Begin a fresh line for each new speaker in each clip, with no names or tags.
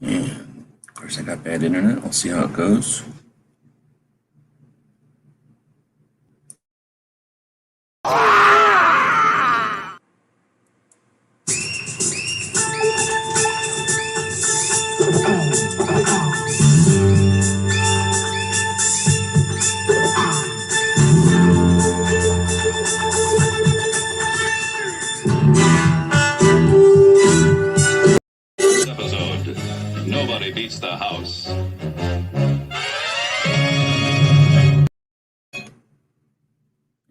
And of course I got bad internet. We'll see how it goes.
Episode, nobody beats the house.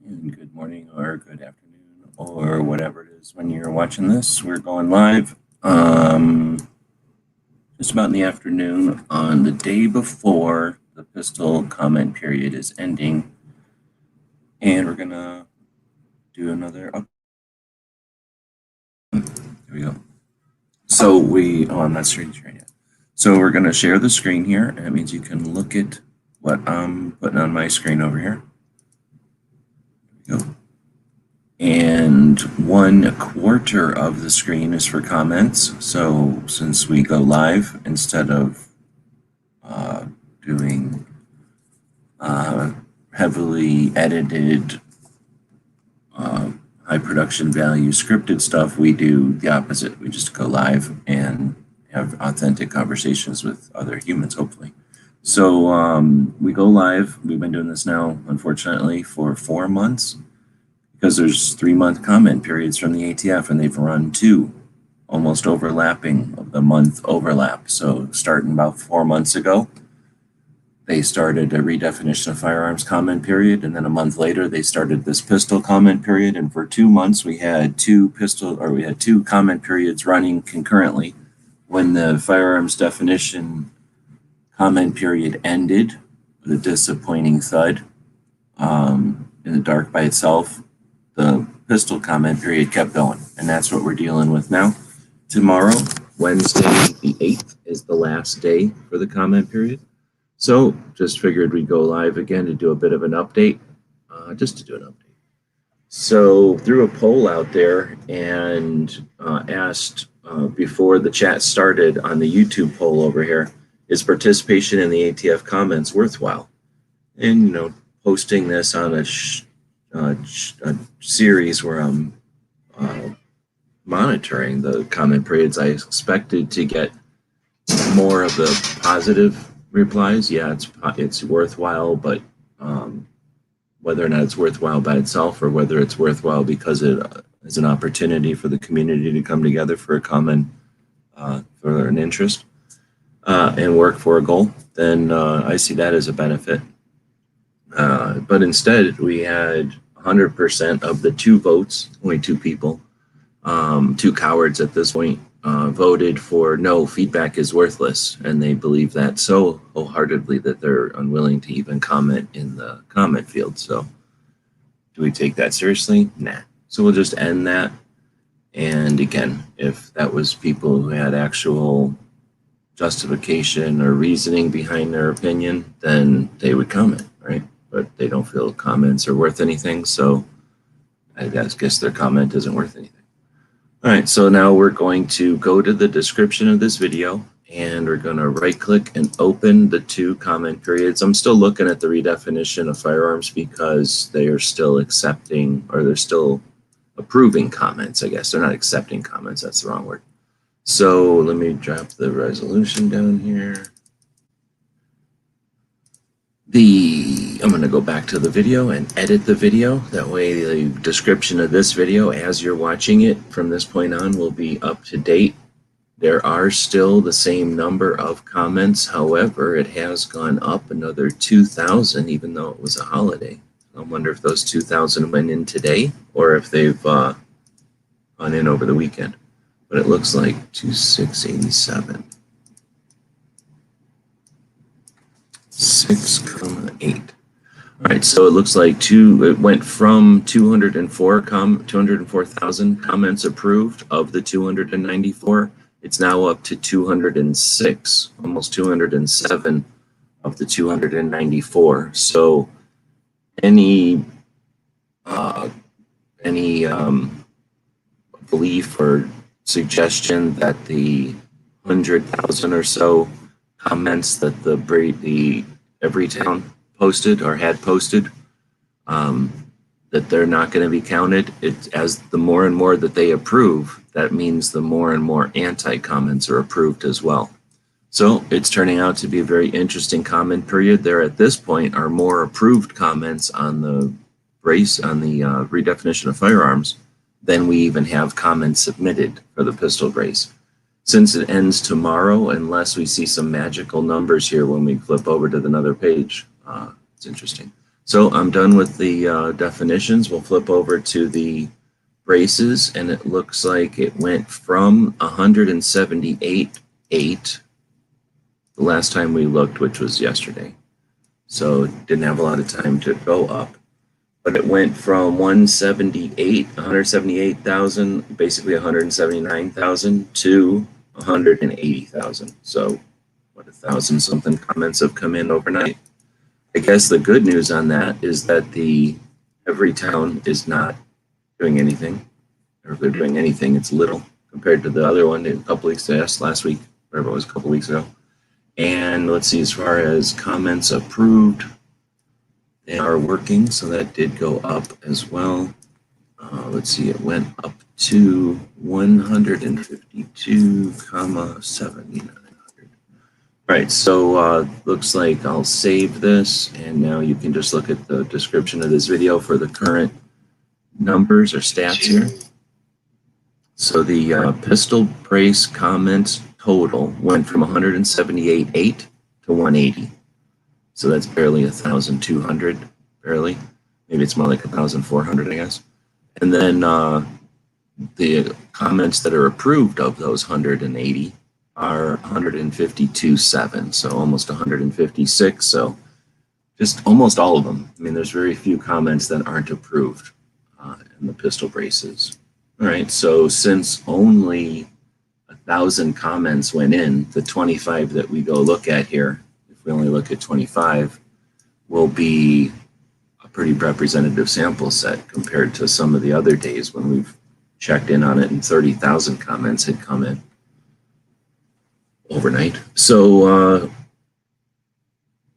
And good morning or good afternoon or whatever it is when you're watching this. We're going live just about in the afternoon on the day before the pistol comment period is ending. And we're going to do another up. There we go. So I'm not sharing yet. So we're going to share the screen here. And that means you can look at what I'm putting on my screen over here. There we go. And 1/4 of the screen is for comments. So since we go live, instead of doing heavily edited, high production value scripted stuff, we do the opposite. We just go live and have authentic conversations with other humans, hopefully. So we go live. We've been doing this now, unfortunately, for 4 months. Because there's 3-month comment periods from the ATF, and they've run 2 almost overlapping of the month overlap. So starting about 4 months ago, they started a redefinition of firearms comment period, and then a month later they started this pistol comment period. And for 2 months we had 2 comment periods running concurrently. When the firearms definition comment period ended with a disappointing thud in the dark by itself, the pistol comment period kept going, and that's what we're dealing with now. Tomorrow, Wednesday the 8th, is the last day for the comment period. So just figured we'd go live again to do a bit of an update, just to do an update. So threw a poll out there and asked before the chat started on the YouTube poll over here, is participation in the ATF comments worthwhile? And, posting this on a series where I'm monitoring the comment periods, I expected to get more of the positive replies. Yeah, it's worthwhile, but whether or not it's worthwhile by itself or whether it's worthwhile because it is an opportunity for the community to come together for a common for an interest and work for a goal, then I see that as a benefit. But instead, we had 100% of the 2 votes, only 2 people, 2 cowards at this point, voted for no, feedback is worthless. And they believe that so wholeheartedly that they're unwilling to even comment in the comment field. So do we take that seriously? Nah. So we'll just end that. And again, if that was people who had actual justification or reasoning behind their opinion, then they would comment, right? But they don't feel comments are worth anything, so I guess their comment isn't worth anything. All right, so now we're going to go to the description of this video, and we're going to right-click and open the 2 comment periods. I'm still looking at the redefinition of firearms because they are still accepting, or they're still approving comments, I guess. They're not accepting comments, that's the wrong word. So let me drop the resolution down here. I'm going to go back to the video and edit the video. That way the description of this video as you're watching it from this point on will be up to date. There are still the same number of comments. However, it has gone up another 2,000 even though it was a holiday. I wonder if those 2,000 went in today or if they've gone in over the weekend. But it looks like 2687. 6,8. All right, so it looks like it went from 204,000 comments approved of the 294. It's now up to 206, almost 207 of the 294. So any belief or suggestion that the 100,000 or so comments that the every town posted or had posted, that they're not going to be counted. It, as the more and more that they approve, that means the more and more anti-comments are approved as well. So it's turning out to be a very interesting comment period. There at this point are more approved comments on the brace, on the redefinition of firearms, than we even have comments submitted for the pistol brace. Since it ends tomorrow, unless we see some magical numbers here when we flip over to another page, it's interesting. So I'm done with the definitions. We'll flip over to the braces, and it looks like it went from 178.8 the last time we looked, which was yesterday. So didn't have a lot of time to go up. But it went from 178,000, basically 179,000 to 180,000. So what, 1,000 something comments have come in overnight. I guess the good news on that is that every town is not doing anything, or if they're doing anything, it's little compared to the other one a couple weeks last week, whatever it was, a couple weeks ago. And let's see, as far as comments approved, they are working, so that did go up as well. Let's see, it went up to 152,700. All right, so looks like I'll save this, and now you can just look at the description of this video for the current numbers or stats here. So the pistol brace comments total went from 178.8 to 180. So that's barely 1,200, barely. Maybe it's more like 1,400, I guess. And then the comments that are approved of those 180 are 152.7, so almost 156. So just almost all of them. I mean, there's very few comments that aren't approved in the pistol braces. All right, so since only 1,000 comments went in, the 25 that we go look at here, if we only look at 25, will be a pretty representative sample set compared to some of the other days when we've checked in on it and 30,000 comments had come in overnight. So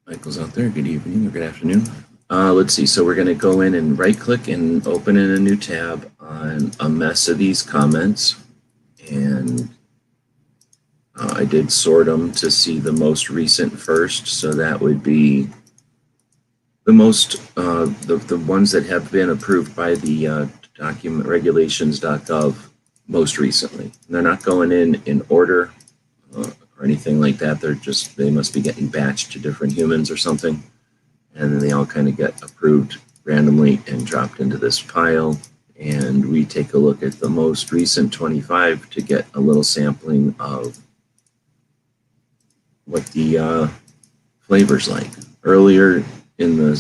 Michael's out there. Good evening or good afternoon. Let's see. So we're going to go in and right click and open in a new tab on a mess of these comments. And I did sort them to see the most recent first. So that would be the most, the ones that have been approved by the document regulations.gov most recently. And they're not going in order or anything like that. They're just, they must be getting batched to different humans or something. And then they all kind of get approved randomly and dropped into this pile. And we take a look at the most recent 25 to get a little sampling of what the flavor's like. Earlier in the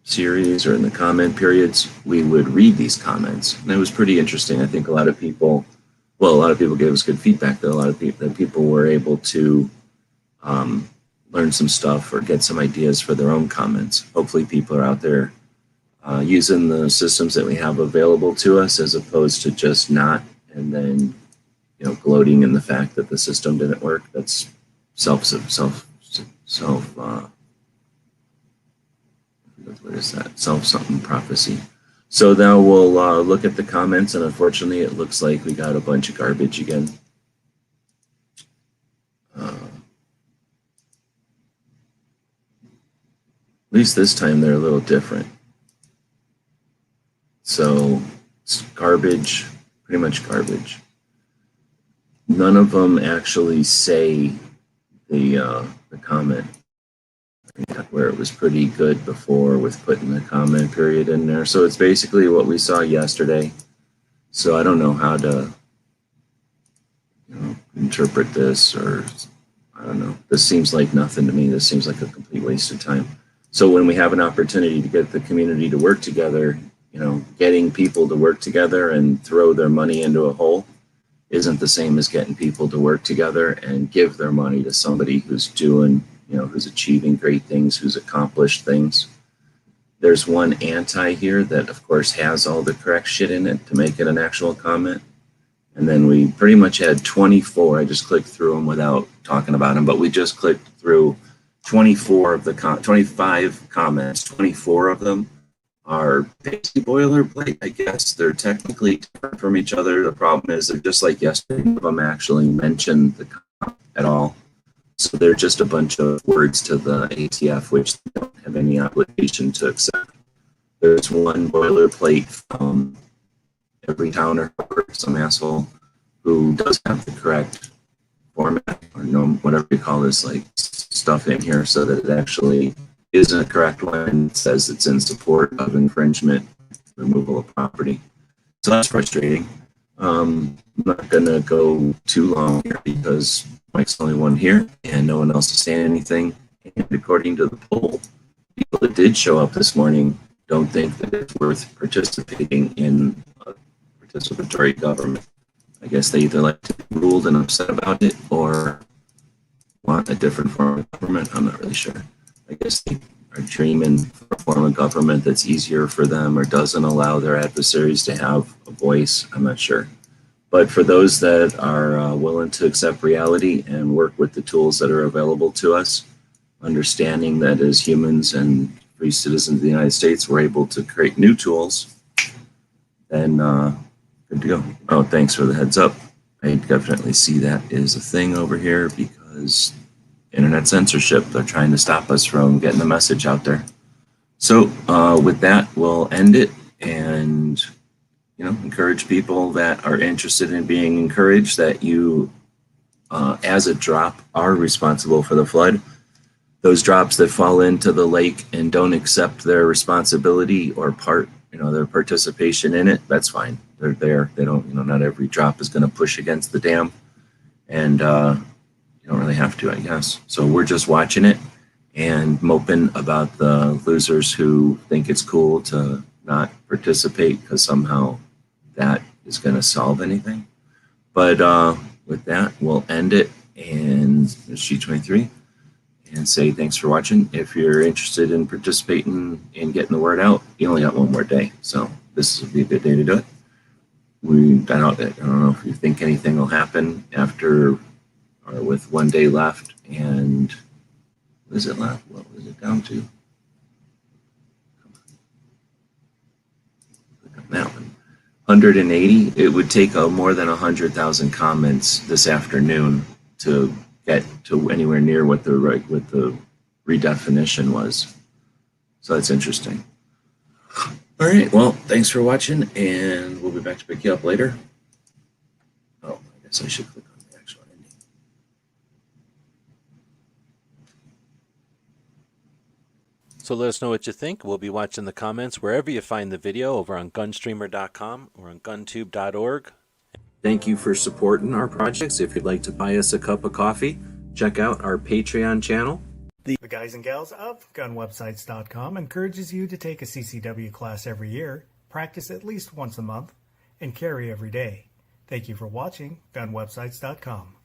series or in the comment periods, we would read these comments, and it was pretty interesting. I think a lot of people gave us good feedback that a lot of people were able to learn some stuff or get some ideas for their own comments. Hopefully people are out there using the systems that we have available to us, as opposed to just not, and then gloating in the fact that the system didn't work. That's what is that? Self-something prophecy. So now we'll look at the comments, and unfortunately it looks like we got a bunch of garbage again. At least this time they're a little different. So it's garbage, pretty much garbage. None of them actually say the comment, where it was pretty good before with putting the comment period in there. So it's basically what we saw yesterday. So I don't know how to interpret this, or I don't know. This seems like nothing to me. This seems like a complete waste of time. So when we have an opportunity to get the community to work together, getting people to work together and throw their money into a hole isn't the same as getting people to work together and give their money to somebody who's doing, who's achieving great things, who's accomplished things. There's one anti here that, of course, has all the correct shit in it to make it an actual comment. And then we pretty much had 24. I just clicked through them without talking about them, but we just clicked through 24 of the 25 comments. 24 of them are basically boilerplate, I guess. They're technically different from each other. The problem is they're just like yesterday. None of them actually mention the comment at all. So they're just a bunch of words to the ATF, which they don't have any obligation to accept. There's one boilerplate from every town or some asshole who does have the correct format or no, whatever you call this, like stuff in here so that it actually isn't a correct one and says it's in support of infringement, removal of property. So that's frustrating. I'm not going to go too long here because Mike's the only one here and no one else is saying anything. And according to the poll, people that did show up this morning don't think that it's worth participating in a participatory government. I guess they either like to be ruled and upset about it or want a different form of government. I'm not really sure. I guess they are dreaming for a form of government that's easier for them or doesn't allow their adversaries to have a voice. I'm not sure. But for those that are willing to accept reality and work with the tools that are available to us, understanding that as humans and free citizens of the United States, we're able to create new tools, then good to go. Oh, thanks for the heads up. I definitely see that is a thing over here because internet censorship, they're trying to stop us from getting the message out there. So with that, we'll end it and encourage people that are interested in being encouraged that you, as a drop, are responsible for the flood. Those drops that fall into the lake and don't accept their responsibility or their participation in it, that's fine. They're there. They don't, not every drop is going to push against the dam. And you don't really have to, I guess. So we're just watching it and moping about the losers who think it's cool to not participate because somehow that is going to solve anything. But with that, we'll end it. And there's G23. And say thanks for watching. If you're interested in participating in getting the word out, you only got one more day. So this would be a good day to do it. I don't know if you think anything will happen after or with one day left. And what is it left? What was it down to? Click on that one. 180. It would take more than 100,000 comments this afternoon to get to anywhere near what the redefinition was. So that's interesting. All right, well, thanks for watching, and we'll be back to pick you up later. Oh, I guess I should click on the actual ending.
So let us know what you think. We'll be watching the comments wherever you find the video, over on gunstreamer.com or on guntube.org.
Thank you for supporting our projects. If you'd like to buy us a cup of coffee, check out our Patreon channel.
The guys and gals of gunwebsites.com encourages you to take a CCW class every year, practice at least once a month, and carry every day. Thank you for watching gunwebsites.com.